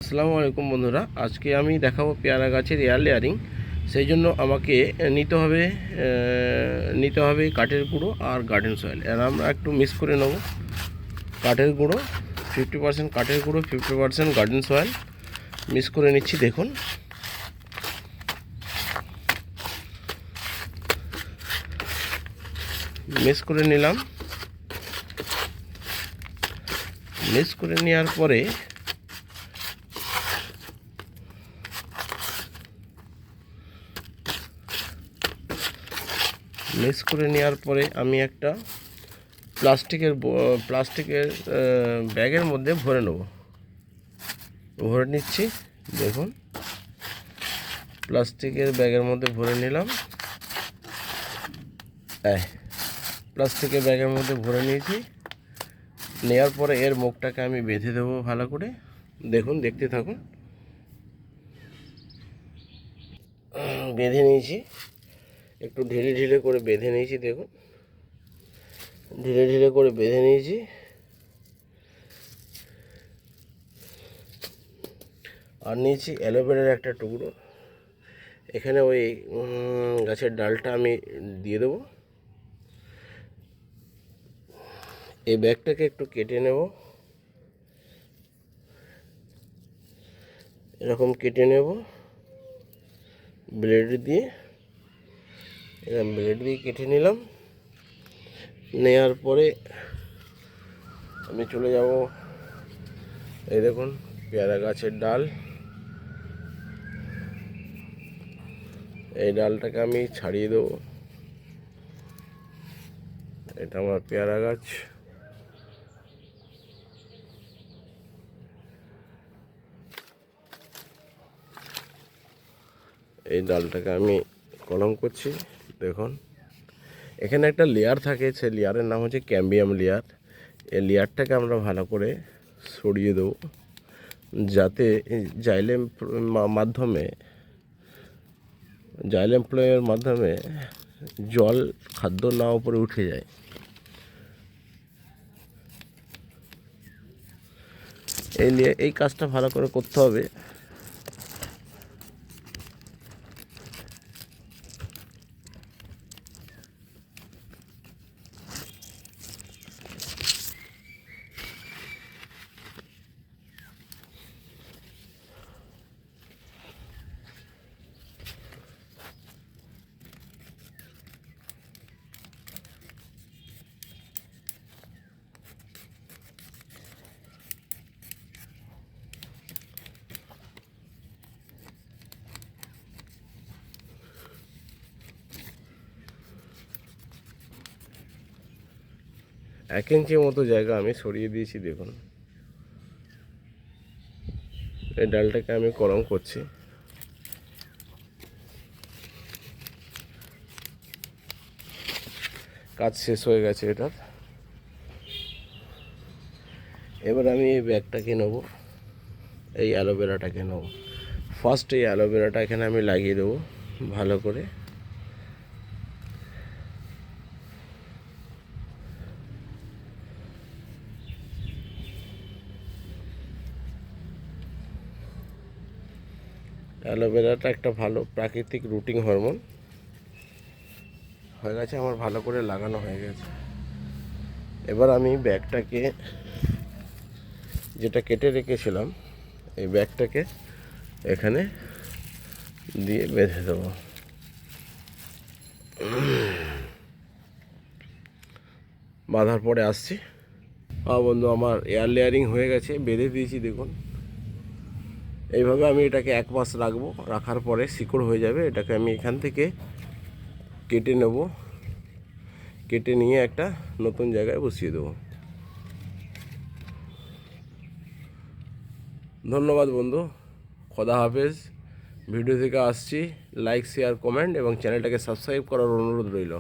আসসালামু আলাইকুম বন্ধুরা, আজকে আমি দেখাবো পেয়ারা গাছের এয়ার লেয়ারিং। সেই জন্য আমাকে নিতে হবে কাঠের গুঁড়ো আর গার্ডেন সয়েল। আর আমরা একটু মিক্স করে নেব কাঠের গুঁড়ো 50% কাঠের গুঁড়ো, 50% গার্ডেন সয়েল মিক্স করে নিচ্ছি। দেখুন, মিক্স করে নিলাম। মিক্স করে নেওয়ার পরে আমি একটা প্লাস্টিকের ব্যাগের মধ্যে ভরে নিচ্ছি। দেখুন, প্লাস্টিকের ব্যাগের মধ্যে ভরে নিলাম। প্লাস্টিকের ব্যাগের মধ্যে ভরে নিয়েছি। নেওয়ার পরে এর মুখটাকে আমি বেঁধে দেবো ভালো করে। দেখুন, দেখতে থাকুন। বেঁধে নিয়েছি, একটু ঢিলে ঢিলে করে বেঁধে নিয়েছি। দেখুন, ঢিলে ঢিলে করে বেঁধে নিয়েছি। আর নিয়েছি অ্যালোভেরার একটা টুকরো। এখানে ওই গাছের ডালটা আমি দিয়ে দেবো। এই ব্যাগটাকে একটু কেটে নেব, এরকম কেটে নেব ব্লেড দিয়ে। এরকম ব্লেড দিয়ে কেটে নিলাম। নেওয়ার পরে আমি চলে যাব, এই দেখুন পেয়ারা গাছের ডাল। এই ডালটাকে আমি ছাড়িয়ে দেবো। এটা আমার পেয়ারা গাছ। এই ডালটাকে আমি কলম করছি। দেখুন, এখানে একটা লেয়ার থাকে, সেই লেয়ারের নাম হচ্ছে ক্যাম্বিয়াম লেয়ার। এই লেয়ারটাকে আমরা ভালো করে সরিয়ে দেবো, যাতে জাইলেম ফ্লোয়ের মাধ্যমে জল খাদ্য না উপরে উঠে যায়। এই কাজটা ভালো করে করতে হবে। এক ইঞ্চির মতো জায়গা আমি সরিয়ে দিয়েছি। দেখুন, এই ডালটাকে আমি কলম করছি। কাজ শেষ হয়ে গেছে এটার। এবার আমি এই ব্যাগটাকে নেব, এই অ্যালোভেরাটাকে নেব। ফার্স্ট এই অ্যালোভেরাটা এখানে আমি লাগিয়ে দেবো ভালো করে। অ্যালোভেরাটা একটা ভালো প্রাকৃতিক রুটিং হরমোন। হয়ে গেছে আমার, ভালো করে লাগানো হয়ে গেছে। এবার আমি ব্যাগটাকে, যেটা কেটে রেখেছিলাম, এই ব্যাগটাকে এখানে দিয়ে বেঁধে দেবো। বাঁধার পরে আসছি। বন্ধু, আমার এয়ার লেয়ারিং হয়ে গেছে, বেঁধে দিয়েছি। দেখুন, এইভাবে আমি এটাকে 1 মাস রাখবো। রাখার পরে শিকড় হয়ে যাবে। এটাকে আমি এখান থেকে কেটে নেব, কেটে নিয়ে একটা নতুন জায়গায় বসিয়ে দেবো। ধন্যবাদ বন্ধু, খোদা হাফেজ। ভিডিও থেকে আসছি। লাইক, শেয়ার, কমেন্ট এবং চ্যানেলটাকে সাবস্ক্রাইব করার অনুরোধ রইল।